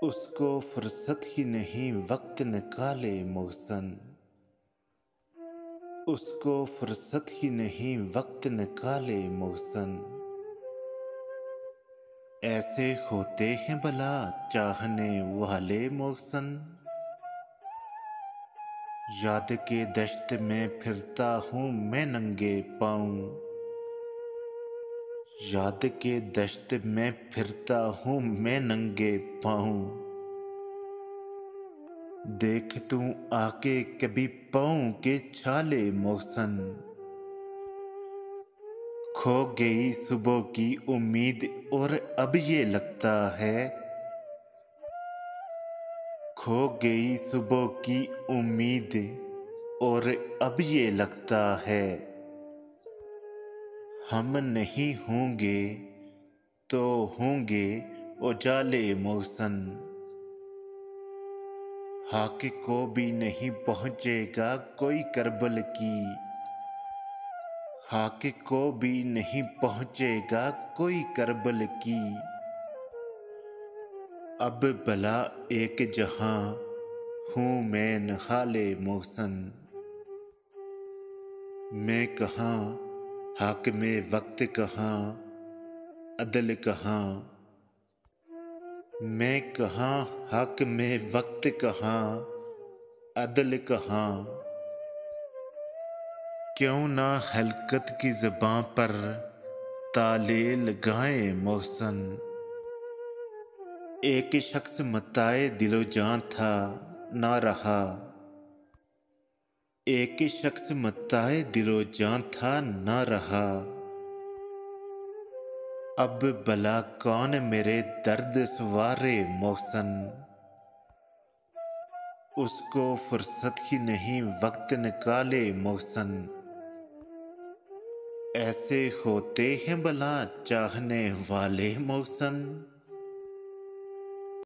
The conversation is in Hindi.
उसको फुर्सत ही नहीं वक्त निकाले मोहसन। उसको फुर्सत ही नहीं वक्त निकाले मोहसन। ऐसे होते हैं भला चाहने वाले मोहसन। याद के दश्त में फिरता हूँ मैं नंगे पाँव। याद के दश्त में फिरता हूँ मैं नंगे पाँव। देख तू आके कभी पाँव के छाले मोहसन। खो गई सुबह की उम्मीद और अब ये लगता है। खो गई सुबह की उम्मीद और अब ये लगता है। हम नहीं होंगे तो होंगे उजाले मोहसन। हाक को भी नहीं पहुँचेगा कोई करबल की। हाक को भी नहीं पहुँचेगा कोई करबल की। अब भला एक जहां हूँ मैं नहाले मोहसन। मैं कहाँ हाक में वक्त कहाँ अदल कहाँ। मैं कहाँ हक में वक्त कहाँ अदल कहाँ। क्यों ना हलकत की ज़बां पर ताले लगाए मोहसन। एक शख्स मताए दिलो जान था ना रहा। एक शख्स मताए दिलो जान था ना रहा। अब भला कौन मेरे दर्द सवारे मोहसन। उसको फुर्सत ही नहीं वक्त निकाले मोहसन। ऐसे होते हैं भला चाहने वाले मोहसन।